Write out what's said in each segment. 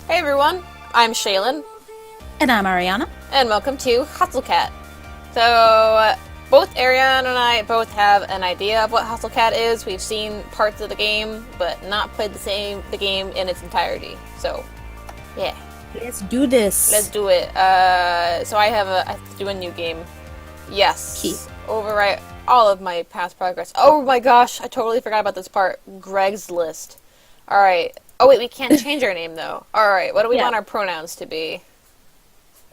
Hey everyone, I'm Shaylin, And I'm Ariana. and welcome to Hustlecat. So, both Ariana and I both have an idea of what Hustlecat is. We've seen parts of the game, but not played the game in its entirety. So, yeah, Let's do let's this. do it. So I have to do a new game. Key. Yes, overwrite all of my past progress. Oh my gosh, I totally forgot about this part. Greg's list. All right. Oh wait, we can't change our name though. All right, what do we Yeah. want our pronouns to be?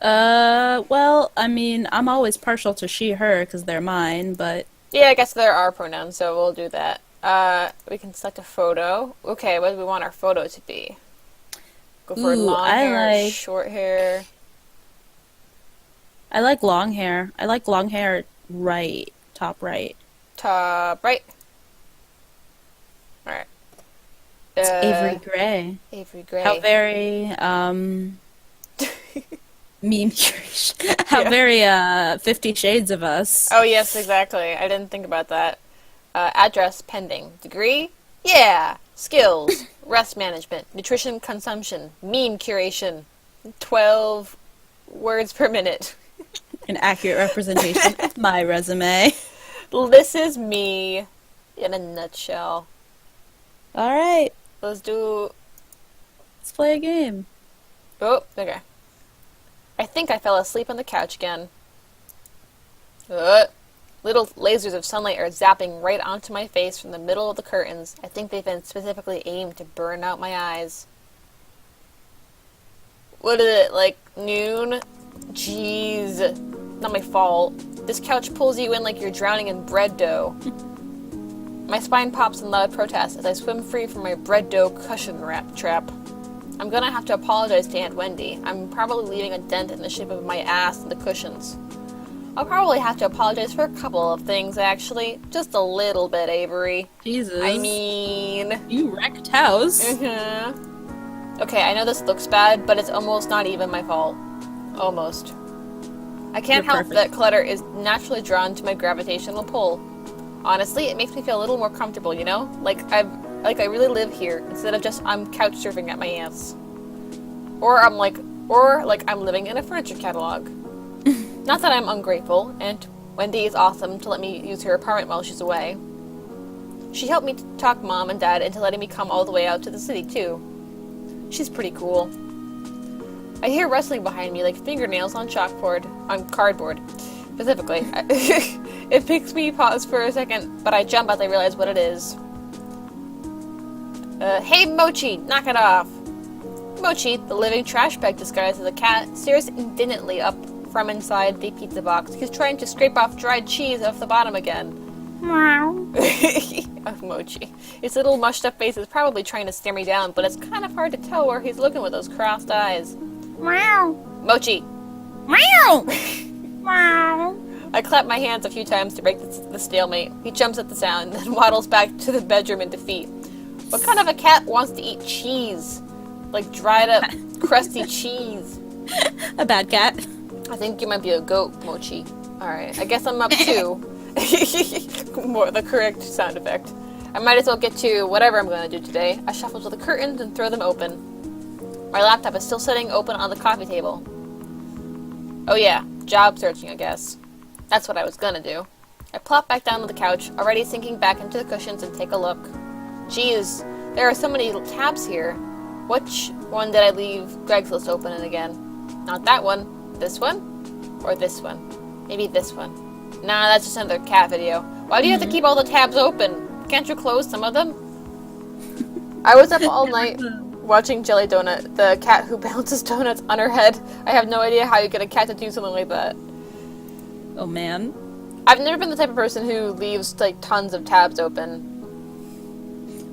I'm always partial to she, her, because they're mine, but Yeah, I guess there are pronouns, so we'll do that. We can select a photo. Okay, what do we want our photo to be? Go for ooh, long hair, short hair. I like long hair. I like long hair right, top right. Top right. Alright. It's Avery Uh, Gray. Avery How Gray. very meme curation. How Yeah. very 50 Shades of Us. Oh, yes, exactly. I didn't think about that. Address pending. Degree? Yeah. Skills. Rest management. Nutrition consumption. Meme curation. 12 words per minute. An accurate representation of my resume. This is me in a nutshell. All right, Let's do. let's play a game. Oh, okay. I think I fell asleep on the couch again. Uh, Little lasers of sunlight are zapping right onto my face from the middle of the curtains. I think they've been specifically aimed to burn out my eyes. What is it, like noon? Jeez. Not my fault. This couch pulls you in like you're drowning in bread dough. My spine pops in loud protest as I swim free from my bread dough cushion wrap trap. I'm gonna have to apologize to Aunt Wendy. I'm probably leaving a dent in the shape of my ass in the cushions. I'll probably have to apologize for a couple of things, actually. Just a little bit, Avery. I Jesus. mean... You wrecked house. Okay, I know this looks bad, but it's almost not even my fault. Almost. I can't You're help perfect. that clutter is naturally drawn to my gravitational pull. Honestly, it makes me feel a little more comfortable, you know? Like I really live here, instead of just I'm couch surfing at my aunt's. Or like I'm living in a furniture catalog. Not that I'm ungrateful, and Wendy is awesome to let me use her apartment while she's away. She helped me talk mom and dad into letting me come all the way out to the city, too. She's pretty cool. I hear rustling behind me like fingernails on cardboard. Specifically. It makes me pause for a second, but I jump as I realize what it is. Hey Mochi, knock it off! Mochi, the living trash bag disguised as a cat, stares indignantly up from inside the pizza box. He's trying to scrape off dried cheese off the bottom again. Meow. Of Mochi. His little mushed up face is probably trying to stare me down, but it's kind of hard to tell where he's looking with those crossed eyes. Meow. Mochi! Meow. Meow. I clap my hands a few times to break the stalemate. He jumps at the sound, then waddles back to the bedroom in defeat. What kind of a cat wants to eat cheese? Like dried up, crusty cheese. A bad cat. I think you might be a goat, Mochi. Alright, I guess I'm up too. More the correct sound effect. I might as well get to whatever I'm going to do today. I shuffle to the curtains and throw them open. My laptop is still sitting open on the coffee table. Oh yeah, job searching, I guess. That's what I was gonna do. I plop back down on the couch, already sinking back into the cushions, and take a look. Geez, there are so many little tabs here. Which one did I leave Greg's list open in again? Not that one. This one? Or this one? Maybe this one. Nah, that's just another cat video. Why do you have to keep all the tabs open? Can't you close some of them? I was up all night watching Jelly Donut, the cat who bounces donuts on her head. I have no idea how you get a cat to do something like that. Oh man. I've never been the type of person who leaves, like, tons of tabs open.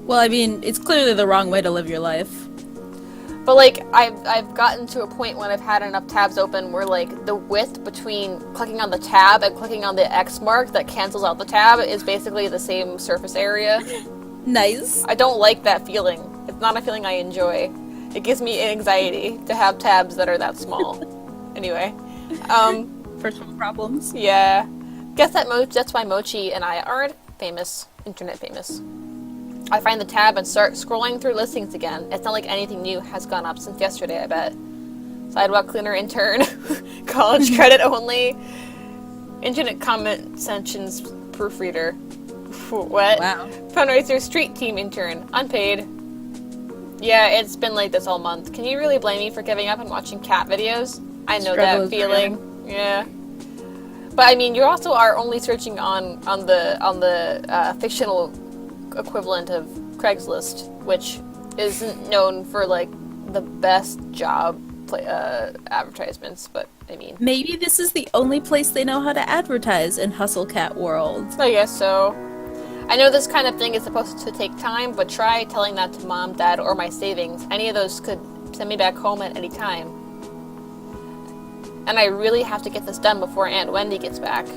Well, I mean, it's clearly the wrong way to live your life. But, like, I've gotten to a point when I've had enough tabs open where, like, the width between clicking on the tab and clicking on the X mark that cancels out the tab is basically the same surface area. Nice. I don't like that feeling. It's not a feeling I enjoy. It gives me anxiety to have tabs that are that small. Anyway. First world problems. Yeah. Guess that's why Mochi and I aren't famous. Internet famous. I find the tab and start scrolling through listings again. It's not like anything new has gone up since yesterday, I bet. Sidewalk cleaner intern, college credit only, internet comment sections proofreader. What? Wow. Fundraiser street team intern, unpaid. Yeah, it's been like this all month. Can you really blame me for giving up and watching cat videos? I know Struggle that is feeling. Yeah. But I mean, you also are only searching on the fictional equivalent of Craigslist, which isn't known for like the best job advertisements. But I mean, Maybe this is the only place they know how to advertise in Hustle Cat world. I guess so. I know this kind of thing is supposed to take time, but try telling that to mom, dad, or my savings. Any of those could send me back home at any time. And I really have to get this done before Aunt Wendy gets back.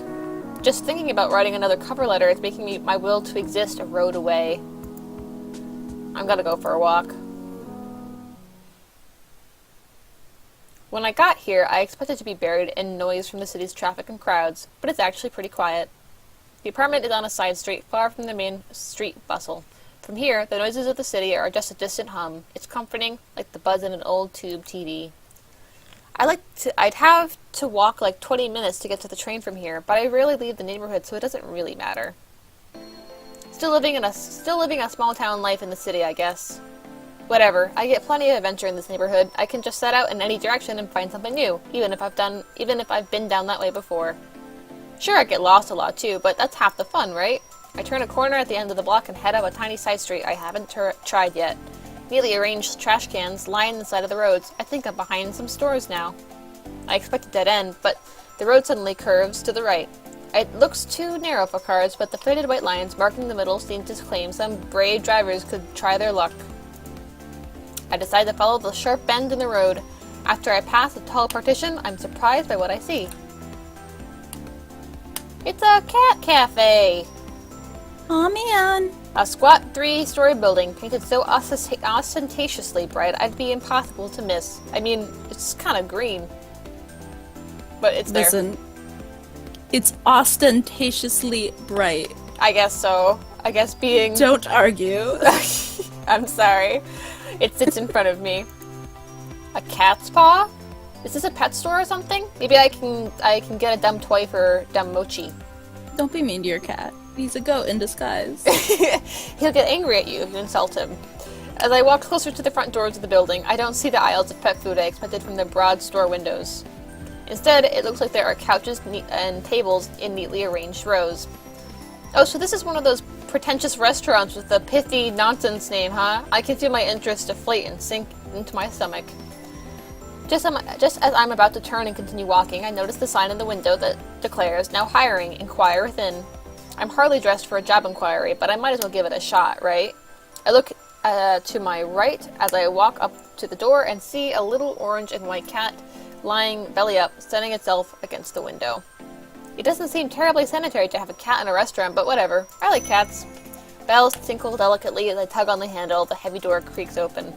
Just thinking about writing another cover letter is making my will to exist a road away. I'm gonna go for a walk. When I got here, I expected to be buried in noise from the city's traffic and crowds, but it's actually pretty quiet. The apartment is on a side street, far from the main street bustle. From here, the noises of the city are just a distant hum. It's comforting, like the buzz in an old tube TV. I'd have to walk like 20 minutes to get to the train from here, but I rarely leave the neighborhood, so it doesn't really matter. Still living a small town life in the city, I guess. Whatever. I get plenty of adventure in this neighborhood. I can just set out in any direction and find something new, even if I've been down that way before. Sure, I get lost a lot too, but that's half the fun, right? I turn a corner at the end of the block and head up a tiny side street I haven't tried yet. Neatly arranged trash cans line the side of the roads. I think I'm behind some stores now. I expect a dead end, but the road suddenly curves to the right. It looks too narrow for cars, but the faded white lines marking the middle seem to claim some brave drivers could try their luck. I decide to follow the sharp bend in the road. After I pass a tall partition, I'm surprised by what I see. It's a cat cafe! Aw, man. A squat 3-story building painted so ostentatiously bright I'd be impossible to miss. I mean, it's kind of green. But it's there. Listen, it's ostentatiously bright. I guess so. I guess being... Don't argue. I'm sorry. It sits in front of me. A cat's paw? Is this a pet store or something? Maybe I can get a dumb toy for dumb Mochi. Don't be mean to your cat. He's a goat in disguise. He'll get angry at you if you insult him. As I walk closer to the front doors of the building, I don't see the aisles of pet food I expected from the broad store windows. Instead, it looks like there are couches and tables in neatly arranged rows. Oh, so this is one of those pretentious restaurants with a pithy nonsense name, huh? I can feel my interest deflate and sink into my stomach. Just as I'm about to turn and continue walking, I notice the sign in the window that declares, "Now hiring, inquire within." I'm hardly dressed for a job inquiry, but I might as well give it a shot, right? I look to my right as I walk up to the door and see a little orange and white cat lying belly up, sunning itself against the window. It doesn't seem terribly sanitary to have a cat in a restaurant, but whatever. I like cats. Bells tinkle delicately as I tug on the handle. The heavy door creaks open.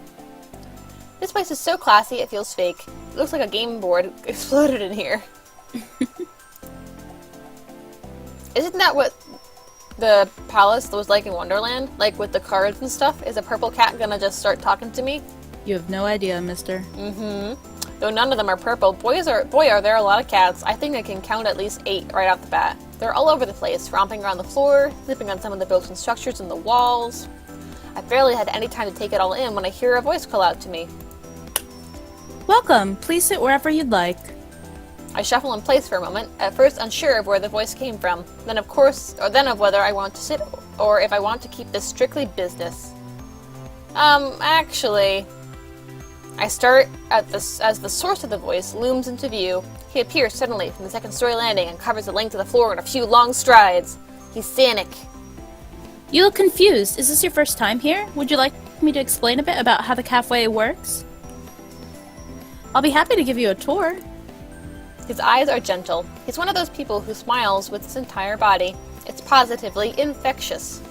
This place is so classy, it feels fake. It looks like a game board exploded in here. Isn't that what the palace was like in Wonderland? Like with the cards and stuff? Is a purple cat gonna just start talking to me? You have no idea, mister. Though none of them are purple, boy are there a lot of cats. I think I can count at least 8 right off the bat. They're all over the place, romping around the floor, sleeping on some of the built-in structures in the walls. I barely had any time to take it all in when I hear a voice call out to me. Welcome. Please sit wherever you'd like. I shuffle in place for a moment, at first unsure of where the voice came from, then of whether I want to sit or if I want to keep this strictly business. Actually... I start as the source of the voice looms into view. He appears suddenly from the second-story landing and covers the length of the floor in a few long strides. He's Sanic. You look confused. Is this your first time here? Would you like me to explain a bit about how the cafe works? I'll be happy to give you a tour. His eyes are gentle. He's one of those people who smiles with his entire body. It's positively infectious.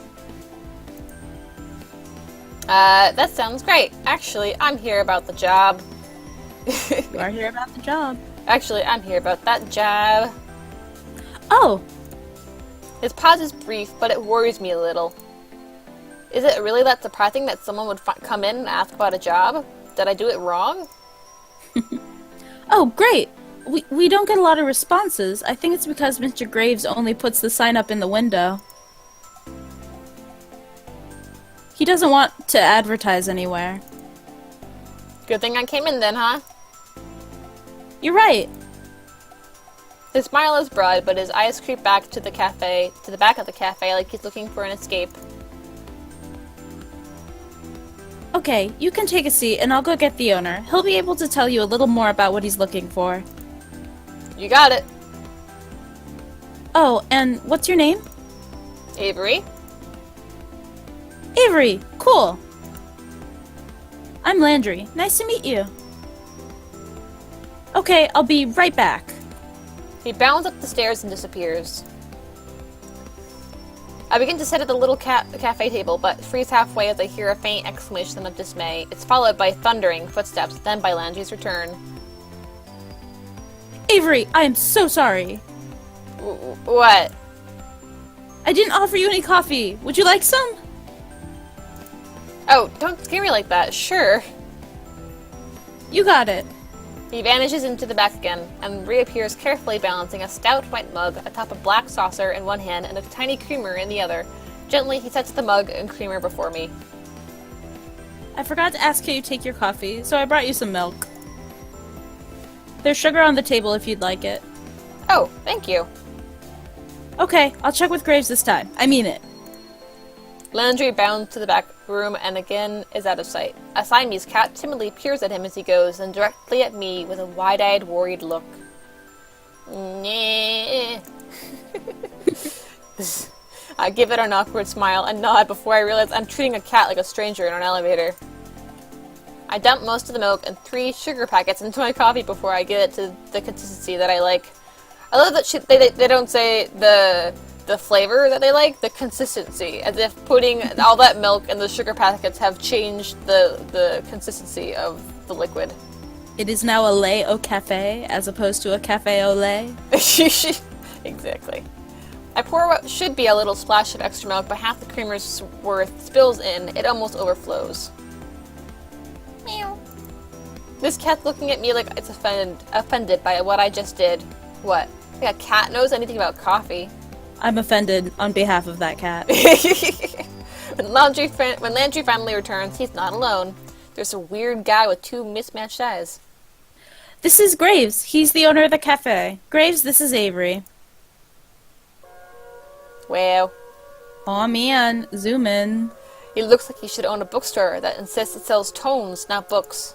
That sounds great. Actually, I'm here about the job. You are here about the job. Actually, I'm here about that job. Oh! His pause is brief, but it worries me a little. Is it really that surprising that someone would come in and ask about a job? Did I do it wrong? Oh, great! We don't get a lot of responses. I think it's because Mr. Graves only puts the sign up in the window. He doesn't want to advertise anywhere. Good thing I came in then, huh? You're right. His smile is broad, but his eyes creep back to the back of the cafe like he's looking for an escape. Okay, you can take a seat and I'll go get the owner. He'll be able to tell you a little more about what he's looking for. You got it. Oh, and what's your name? Avery? Avery! Cool! I'm Landry. Nice to meet you. Okay, I'll be right back. He bounds up the stairs and disappears. I begin to sit at the little cafe table, but freeze halfway as I hear a faint exclamation of dismay. It's followed by thundering footsteps, then by Landry's return. Avery, I am so sorry. What? I didn't offer you any coffee. Would you like some? Oh, don't scare me like that. Sure. You got it. He vanishes into the back again, and reappears carefully balancing a stout white mug atop a black saucer in one hand and a tiny creamer in the other. Gently, he sets the mug and creamer before me. I forgot to ask how you take your coffee, so I brought you some milk. There's sugar on the table if you'd like it. Oh, thank you. Okay, I'll check with Graves this time. I mean it. Landry bounds to the back room and again is out of sight. A Siamese cat timidly peers at him as he goes, and directly at me with a wide-eyed, worried look. Nyeh. I give it an awkward smile and nod before I realize I'm treating a cat like a stranger in an elevator. I dump most of the milk and 3 sugar packets into my coffee before I get it to the consistency that I like. I love that they don't say the flavor that they like, the consistency, as if putting all that milk and the sugar packets have changed the consistency of the liquid. It is now a lait au café as opposed to a café au lait. Exactly. I pour what should be a little splash of extra milk, but half the creamer's worth spills in. It almost overflows. Meow. This cat's looking at me like it's offended by what I just did. What? Like a cat knows anything about coffee. I'm offended on behalf of that cat. When Landry finally returns, he's not alone. There's a weird guy with 2 mismatched eyes. This is Graves. He's the owner of the cafe. Graves, this is Avery. Well, Aw man, zoom in. he looks like he should own a bookstore that insists it sells tomes, not books.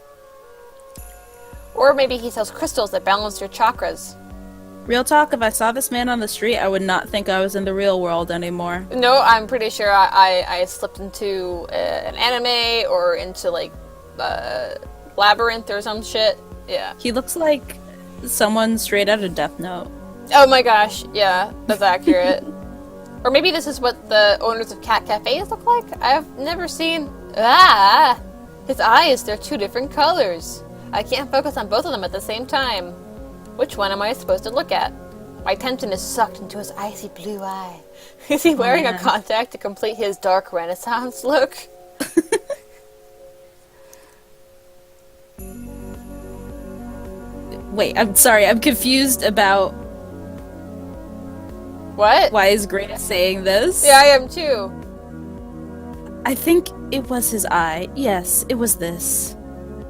Or maybe he sells crystals that balance your chakras. Real talk, if I saw this man on the street, I would not think I was in the real world anymore. No, I'm pretty sure I slipped into an anime or into like Labyrinth or some shit. Yeah. He looks like someone straight out of Death Note. Oh my gosh, yeah, that's accurate. Or maybe this is what the owners of cat cafes look like? I've never seen... Ah! His eyes, they're 2 different colors. I can't focus on both of them at the same time. Which one am I supposed to look at? My attention is sucked into his icy blue eye. Is he wearing a contact to complete his dark Renaissance look? Wait, I'm sorry, I'm confused about... What? Why is Graves saying this? Yeah, I am too. I think it was his eye. Yes, it was this.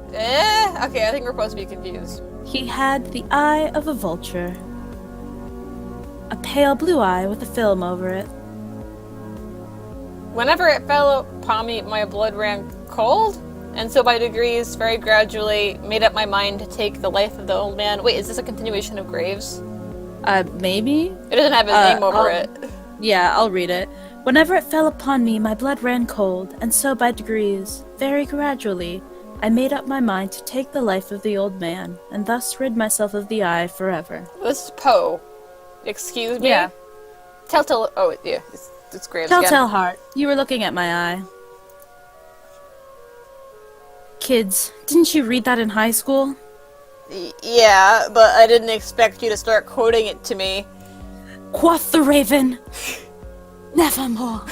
Okay, I think we're supposed to be confused. He had the eye of a vulture. A pale blue eye with a film over it. Whenever it fell upon me, my blood ran cold, and so by degrees, very gradually, made up my mind to take the life of the old man. Wait, is this a continuation of Graves? Maybe? It doesn't have his name over I'll- it. Yeah, I'll read it. Whenever it fell upon me, my blood ran cold, and so by degrees, very gradually, I made up my mind to take the life of the old man, and thus rid myself of the eye forever. This is Poe. Excuse me? Yeah. Telltale. Oh, yeah. It's Graves again. Telltale heart, you were looking at my eye. Kids, didn't you read that in high school? Yeah, but I didn't expect you to start quoting it to me. Quoth the raven, nevermore.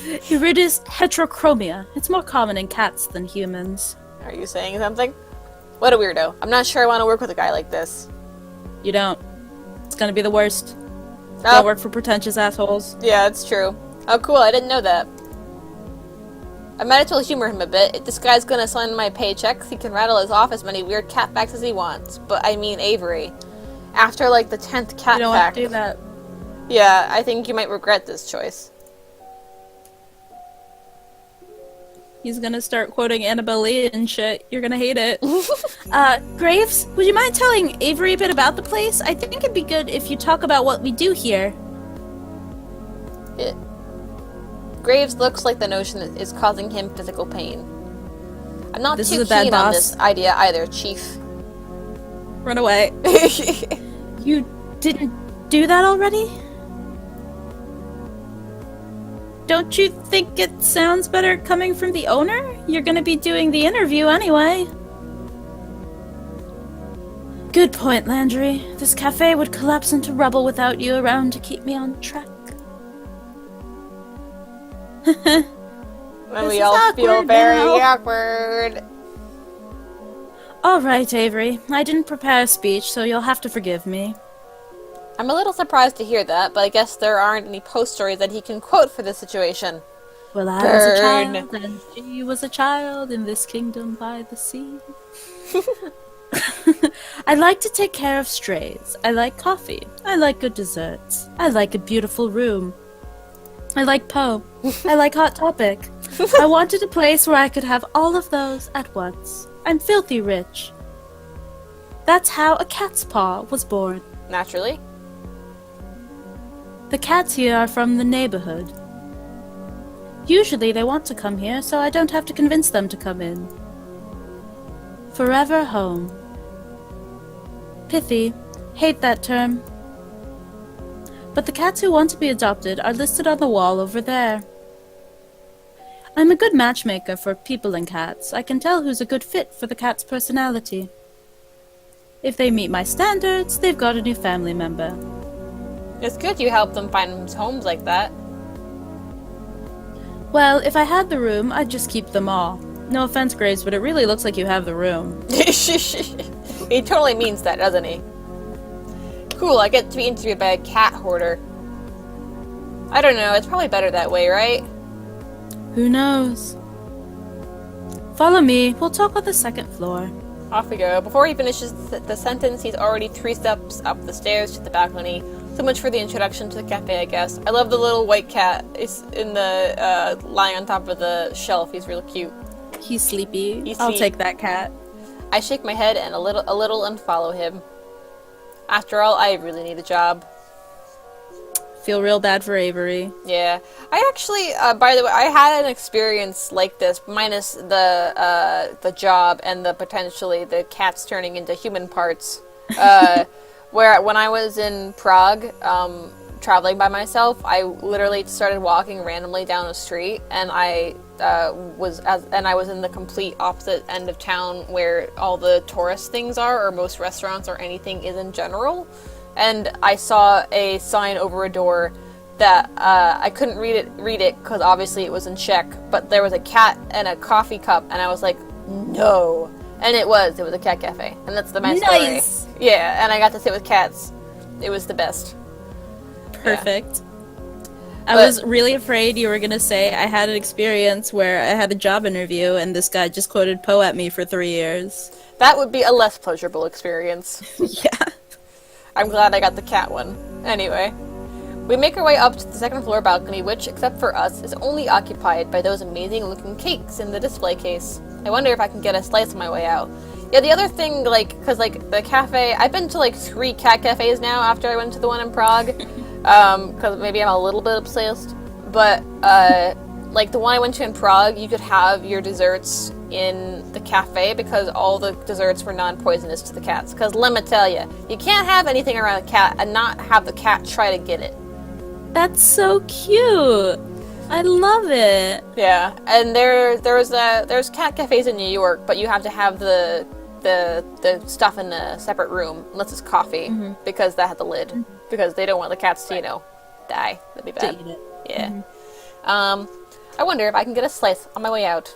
Iridis heterochromia. It's more common in cats than humans. Are you saying something? What a weirdo. I'm not sure I want to work with a guy like this. You don't. It's gonna be the worst. Oh, Don't work for pretentious assholes. yeah, it's true. Oh, cool. I didn't know that. I might as well humor him a bit. If this guy's gonna sign my paychecks, he can rattle us off as many weird cat facts as he wants. But I mean Avery. After, like, the 10th cat You don't fact... want to do that. Yeah, I think you might regret this choice. He's gonna start quoting Annabelle Lee and shit. You're gonna hate it. Graves, would you mind telling Avery a bit about the place? I think it'd be good if you talk about what we do here. Graves looks like the notion is causing him physical pain. I'm not This too is a bad keen on boss. this idea either, Chief. Run away. You didn't do that already? Don't you think it sounds better coming from the owner? You're gonna be doing the interview anyway. Good point, Landry. This cafe would collapse into rubble without you around to keep me on track. And This we is all feel awkward very now. awkward. Alright, Avery. I didn't prepare a speech, so you'll have to forgive me. I'm a little surprised to hear that, but I guess there aren't any post stories that he can quote for this situation. Well, I was Burn. a child, and she was a child in this kingdom by the sea. I like to take care of strays. I like coffee. I like good desserts. I like a beautiful room. I like Poe. I like Hot Topic. I wanted a place where I could have all of those at once. I'm filthy rich. That's how a cat's paw was born. Naturally. The cats here are from the neighborhood. Usually they want to come here, so I don't have to convince them to come in. Forever home. Pithy. Hate that term. But the cats who want to be adopted are listed on the wall over there. I'm a good matchmaker for people and cats. I can tell who's a good fit for the cat's personality. If they meet my standards, they've got a new family member. It's good you help them find homes like that. Well, if I had the room, I'd just keep them all. No offense, Graves, but it really looks like you have the room. He totally means that, doesn't he? Cool, I get to be interviewed by a cat hoarder. I don't know, it's probably better that way, right? Who knows? Follow me. We'll talk on the second floor. Off we go. Before he finishes the sentence, he's already 3 steps up the stairs to the balcony. So much for the introduction to the cafe, I guess. I love the little white cat. It's in the lying on top of the shelf. He's real cute. He's sleepy. He's I'll sleep. take that cat. I shake my head and a little and follow him. After all, I really need a job. Feel real bad for Avery. Yeah, I actually, by the way, I had an experience like this, minus the job and the potentially the cats turning into human parts. Where when I was in Prague, traveling by myself, I literally started walking randomly down the street, and I was in the complete opposite end of town where all the tourist things are, or most restaurants or anything is in general. And I saw a sign over a door that I couldn't read it because obviously it was in Czech, but there was a cat and a coffee cup, and I was like, no. And it was a cat cafe, and that's the my Nice. story. Yeah, and I got to sit with cats. It was the best. Perfect. I But- was really afraid you were gonna say I had an experience where I had a job interview and this guy just quoted Poe at me for 3 years. That would be a less pleasurable experience. Yeah. I'm glad I got the cat one. Anyway, we make our way up to the second floor balcony, which, except for us, is only occupied by those amazing looking cakes in the display case. I wonder if I can get a slice on my way out. Yeah, the other thing, because the cafe, I've been to 3 cat cafes now after I went to the one in Prague, because maybe I'm a little bit obsessed, but, the one I went to in Prague, you could have your desserts in the cafe because all the desserts were non-poisonous to the cats. Because let me tell you, you can't have anything around a cat and not have the cat try to get it. That's so cute. I love it. Yeah, and there's cat cafes in New York, but you have to have the stuff in a separate room unless it's coffee because that had the lid because they don't want the cats to die. That'd be To bad. eat it. Yeah. I wonder if I can get a slice on my way out.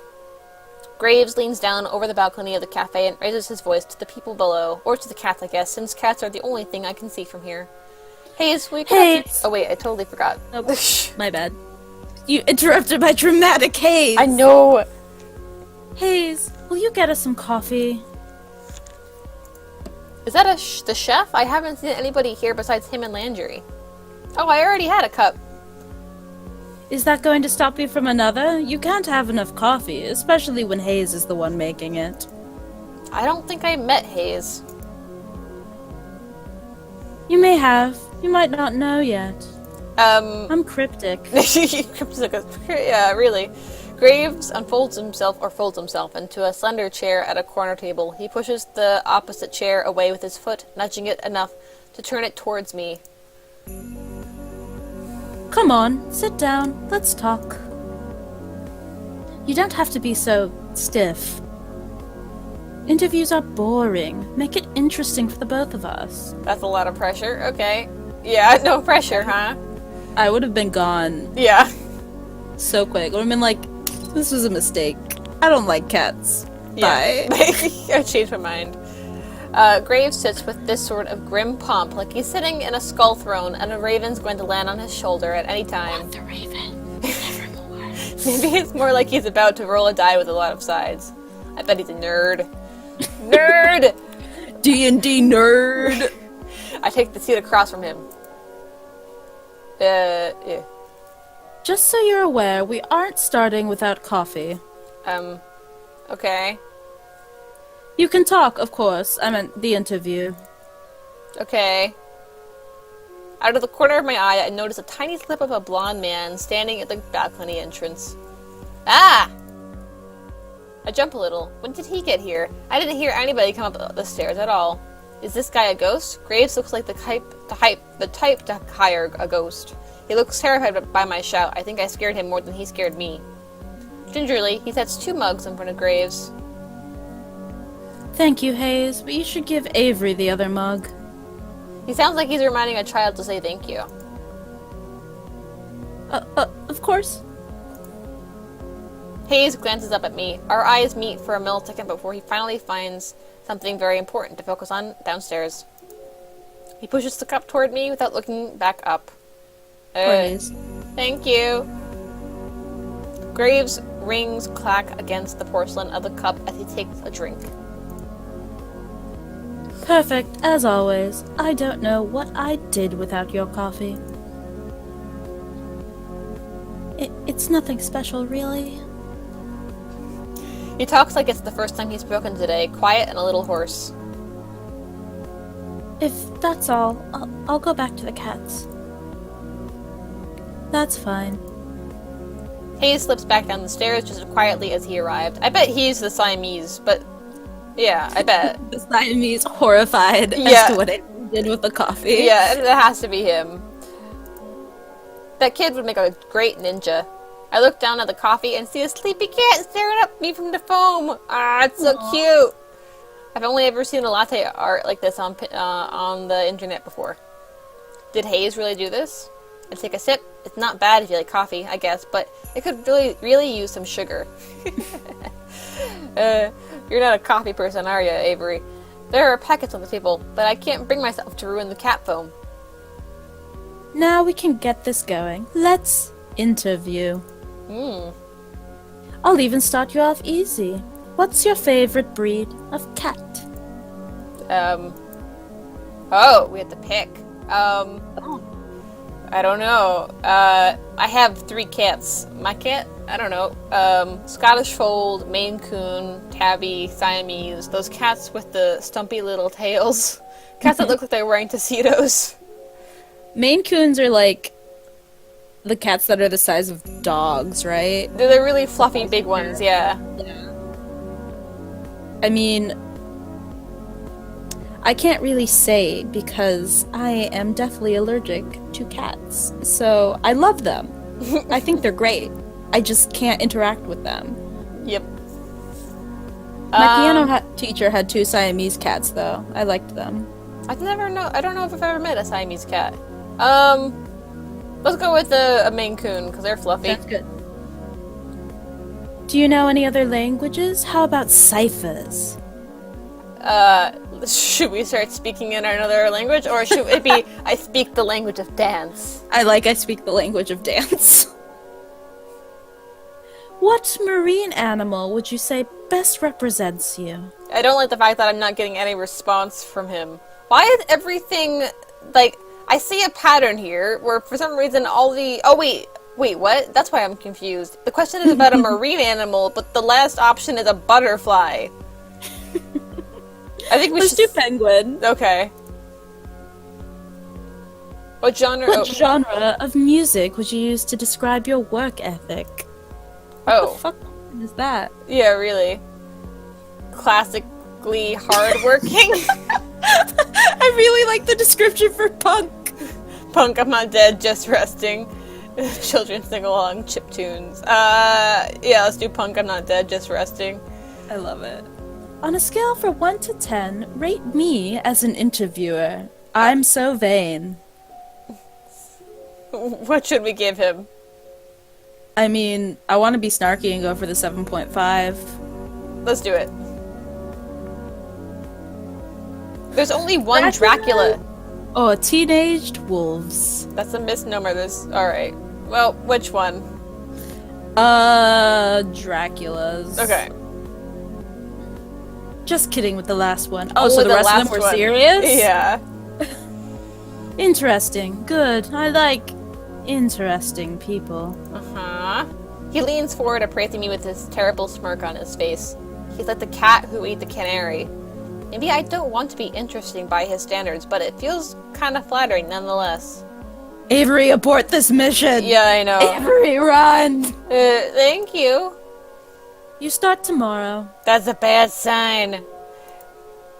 Graves leans down over the balcony of the cafe and raises his voice to the people below, or to the cats, I guess, since cats are the only thing I can see from here. Hayes, we could Hayes! Oh wait, I totally forgot. Nope. My bad. You interrupted my dramatic Hayes! I know! Hayes, will you get us some coffee? Is that the chef? I haven't seen anybody here besides him and Landry. Oh, I already had a cup. Is that going to stop you from another? You can't have enough coffee, especially when Hayes is the one making it. I don't think I met Hayes. You may have. You might not know yet. I'm cryptic. Yeah, really. Graves folds himself into a slender chair at a corner table. He pushes the opposite chair away with his foot, nudging it enough to turn it towards me. Come on, sit down. Let's talk. You don't have to be so stiff. Interviews are boring. Make it interesting for the both of us. That's a lot of pressure. Okay. Yeah, no pressure, huh? I would have been gone Yeah. so quick. I would have been like, this was a mistake. I don't like cats. Yeah. Bye. I changed my mind. Graves sits with this sort of grim pomp, like he's sitting in a skull throne and a raven's going to land on his shoulder at any time. The raven. Nevermore. Maybe it's more like he's about to roll a die with a lot of sides. I bet he's a nerd. Nerd! D&D nerd! I take the seat across from him. Yeah. Just so you're aware, we aren't starting without coffee. Okay. You can talk, of course. I meant the interview. Okay. Out of the corner of my eye, I notice a tiny slip of a blonde man standing at the balcony entrance. Ah! I jump a little. When did he get here? I didn't hear anybody come up the stairs at all. Is this guy a ghost? Graves looks like the type to hire a ghost. He looks terrified by my shout. I think I scared him more than he scared me. Gingerly, he sets 2 mugs in front of Graves. Thank you, Hayes, but you should give Avery the other mug. He sounds like he's reminding a child to say thank you. Of course. Hayes glances up at me. Our eyes meet for a millisecond before he finally finds something very important to focus on downstairs. He pushes the cup toward me without looking back up. Hayes. Thank you. Graves' rings clack against the porcelain of the cup as he takes a drink. Perfect, as always. I don't know what I did without your coffee. It's nothing special, really. He talks like it's the first time he's spoken today, quiet and a little hoarse. If that's all, I'll go back to the cats. That's fine. Hayes slips back down the stairs just as quietly as he arrived. I bet he's the Siamese, but yeah, I bet. The Siamese horrified Yeah. as to what I did with the coffee. Yeah, it has to be him. That kid would make a great ninja. I look down at the coffee and see a sleepy cat staring at me from the foam. Ah, it's so cute. I've only ever seen a latte art like this on the internet before. Did Hayes really do this? I take a sip. It's not bad if you like coffee, I guess, but it could really use some sugar. You're not a coffee person, are you, Avery? There are packets on the table, but I can't bring myself to ruin the cat foam. Now we can get this going. Let's interview. I'll even start you off easy. What's your favorite breed of cat? Oh, we have to pick. I don't know. I have 3 cats. My cat, I don't know. Scottish Fold, Maine Coon, Tabby, Siamese. Those cats with the stumpy little tails. Cats that look like they're wearing tuxedos. Maine Coons are like the cats that are the size of dogs, right? They're the really fluffy big ones, yeah. I mean, I can't really say because I am deathly allergic to cats. So I love them. I think they're great. I just can't interact with them. Yep. My piano teacher had 2 Siamese cats, though. I liked them. I don't know if I've ever met a Siamese cat. Let's go with a Maine Coon, because they're fluffy. That's good. Do you know any other languages? How about ciphers? Should we start speaking in another language, or should it be I speak the language of dance? I speak the language of dance. What marine animal would you say best represents you? I don't like the fact that I'm not getting any response from him. Why is everything, like, I see a pattern here where for some reason all the... Oh, wait, what? That's why I'm confused. The question is about a marine animal, but the last option is a butterfly. I think we Let's should... do penguin. Okay. What genre? What genre of music would you use to describe your work ethic? What the fuck is that? Yeah, really. Classically hardworking. I really like the description for punk. Punk, I'm not dead, just resting. Children sing along, chiptunes. Yeah, let's do punk, I'm not dead, just resting. I love it. On a scale from 1 to 10, rate me as an interviewer. I'm so vain. What should we give him? I mean, I want to be snarky and go for the 7.5. Let's do it. There's only one Dracula. Oh, teenaged wolves. That's a misnomer. There's... Alright. Well, which one? Draculas. Okay. Just kidding with the last one. Oh, Only so the rest of last them were one. serious? Yeah. Interesting. Good. I like interesting people. Uh-huh. He leans forward, appraising me with this terrible smirk on his face. He's like the cat who ate the canary. Maybe I don't want to be interesting by his standards, but it feels kind of flattering nonetheless. Avery, abort this mission! Yeah, I know. Avery, run! Thank you. You start tomorrow. That's a bad sign.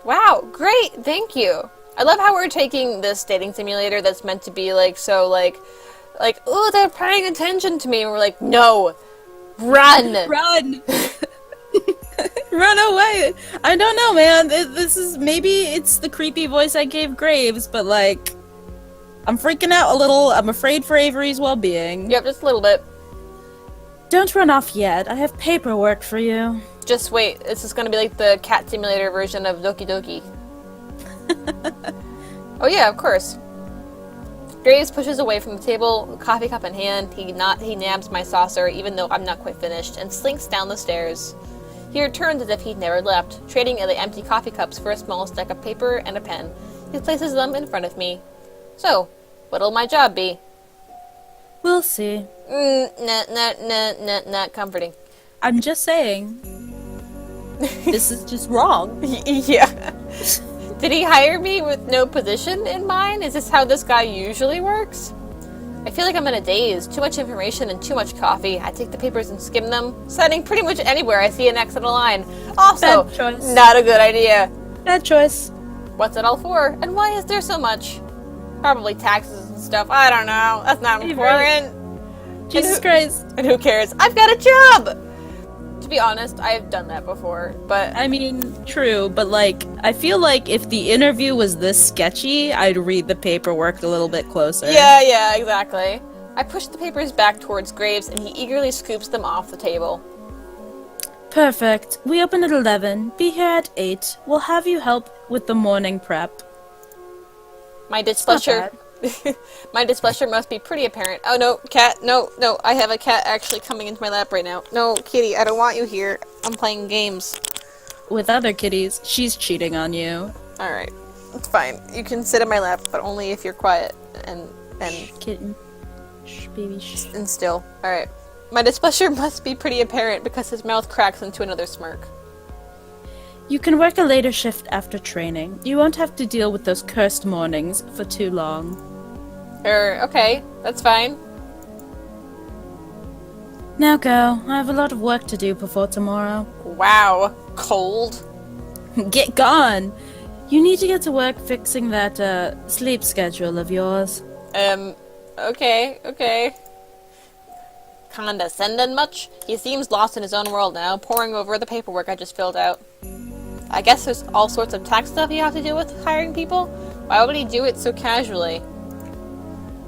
Wow, great, thank you. I love how we're taking this dating simulator that's meant to be like, so like, oh, they're paying attention to me, and we're like, no, run! Run! Run away! I don't know, man. This is, maybe it's the creepy voice I gave Graves, but like, I'm freaking out a little. I'm afraid for Avery's well-being. Yep, just a little bit. Don't run off yet. I have paperwork for you. Just wait, this is gonna be like the cat simulator version of Doki Doki. Oh yeah, of course. Graves pushes away from the table, coffee cup in hand. He nabs my saucer, even though I'm not quite finished, and slinks down the stairs. He returns as if he'd never left, trading the empty coffee cups for a small stack of paper and a pen. He places them in front of me. So, what'll my job be? We'll see. Not comforting. I'm just saying. This is just wrong. Yeah. Did he hire me with no position in mind? Is this how this guy usually works? I feel like I'm in a daze. Too much information and too much coffee. I take the papers and skim them, signing pretty much anywhere I see an X on a line. Also, Bad choice. not a good idea. Bad choice. What's it all for? And why is there so much? Probably taxes and stuff. I don't know. That's not important. Jesus Christ. And who cares? I've got a job! To be honest, I've done that before, but... I mean, true, but like, I feel like if the interview was this sketchy, I'd read the paperwork a little bit closer. Yeah, exactly. I push the papers back towards Graves, and he eagerly scoops them off the table. Perfect. We open at 11. Be here at 8. We'll have you help with the morning prep. My displeasure... My displeasure must be pretty apparent. Oh no, cat, no, I have a cat actually coming into my lap right now. No, kitty, I don't want you here. I'm playing games. With other kitties, she's cheating on you. Alright, it's fine. You can sit in my lap, but only if you're quiet and Shh, kitten. Shh, baby, shh. and still. Alright. My displeasure must be pretty apparent because his mouth cracks into another smirk. You can work a later shift after training. You won't have to deal with those cursed mornings for too long. Okay, that's fine. Now go. I have a lot of work to do before tomorrow. Wow, cold. Get gone! You need to get to work fixing that, sleep schedule of yours. Okay. Condescending much? He seems lost in his own world now, poring over the paperwork I just filled out. I guess there's all sorts of tax stuff you have to do with hiring people? Why would he do it so casually?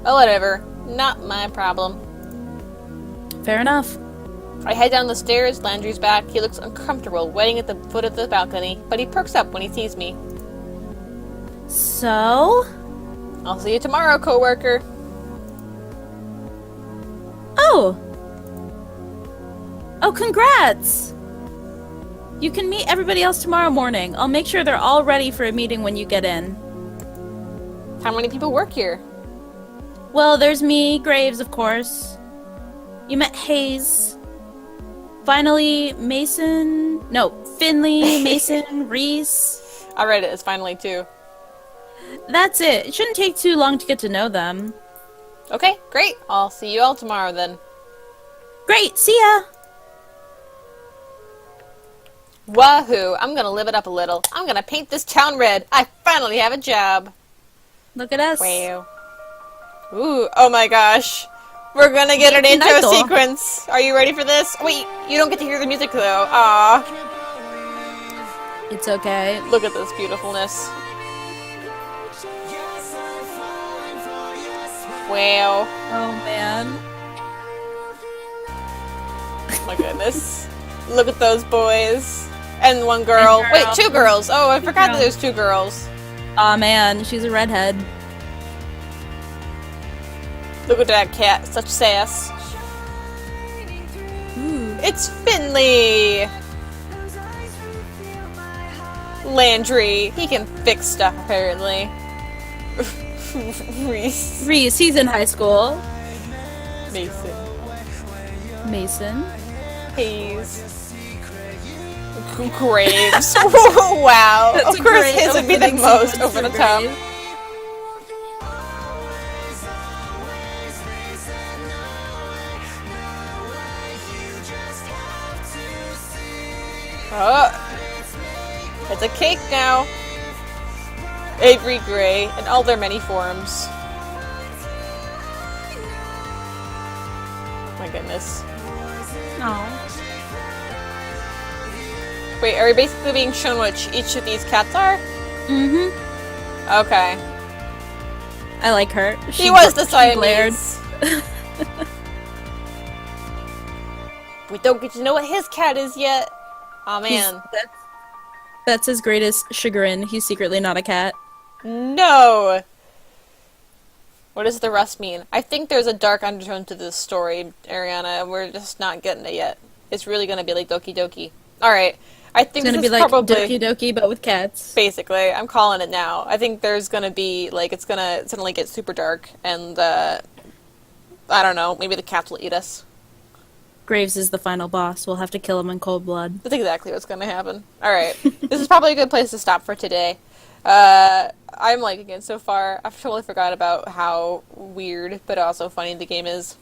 Oh, whatever. Not my problem. Fair enough. I head down the stairs, Landry's back. He looks uncomfortable, waiting at the foot of the balcony, but he perks up when he sees me. So? I'll see you tomorrow, coworker. Oh! Oh, congrats! You can meet everybody else tomorrow morning. I'll make sure they're all ready for a meeting when you get in. How many people work here? Well, there's me, Graves, of course. You met Hayes. Finally, Mason... No, Finley, Mason, Reese. I read it as finally too. That's it. It shouldn't take too long to get to know them. Okay, great. I'll see you all tomorrow then. Great, see ya! Wahoo! I'm gonna live it up a little. I'm gonna paint this town red. I finally have a job. Look at us. Wow. Ooh, oh my gosh. We're gonna get an intro Idol. sequence. Are you ready for this? Wait, you don't get to hear the music though. Aw. It's okay. Look at this beautifulness. Wow. Oh, man. My goodness. Look at those boys. And one girl. And Wait, girl. 2 girls. Oh, I forgot that girl. there's 2 girls. Aw, man. She's a redhead. Look at that cat. Such sass. Ooh. It's Finley! Landry. He can fix stuff, apparently. Reese. Reese, he's in high school. Mason. Mason. Hayes. Graves. Wow. That's Of a course great his would be the opening most sequence over for the top. Graves. Oh. It's a cake now. Avery Gray in all their many forms. My goodness. Aw. Wait, are we basically being shown what each of these cats are? Mm-hmm. Okay. I like her. He was the she glared. Siamese. We don't get to know what his cat is yet. Aw, man. That's his greatest chagrin. He's secretly not a cat. No! What does the rust mean? I think there's a dark undertone to this story, Ariana, and we're just not getting it yet. It's really gonna be like Doki Doki. Alright. I think It's gonna this be is like probably... Doki Doki, but with cats. Basically. I'm calling it now. I think there's gonna be, like, it's gonna suddenly get super dark, and, I don't know, maybe the cats will eat us. Graves is the final boss. We'll have to kill him in cold blood. That's exactly what's gonna happen. Alright. This is probably a good place to stop for today. I'm liking it so far. I've totally forgot about how weird, but also funny the game is.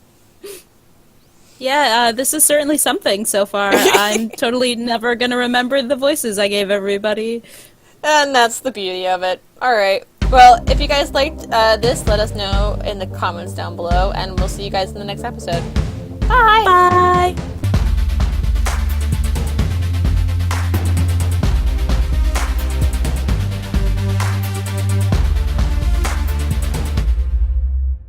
Yeah, this is certainly something so far. I'm totally never gonna remember the voices I gave everybody. And that's the beauty of it. Alright. Well, if you guys liked this, let us know in the comments down below, and we'll see you guys in the next episode. Bye! Bye!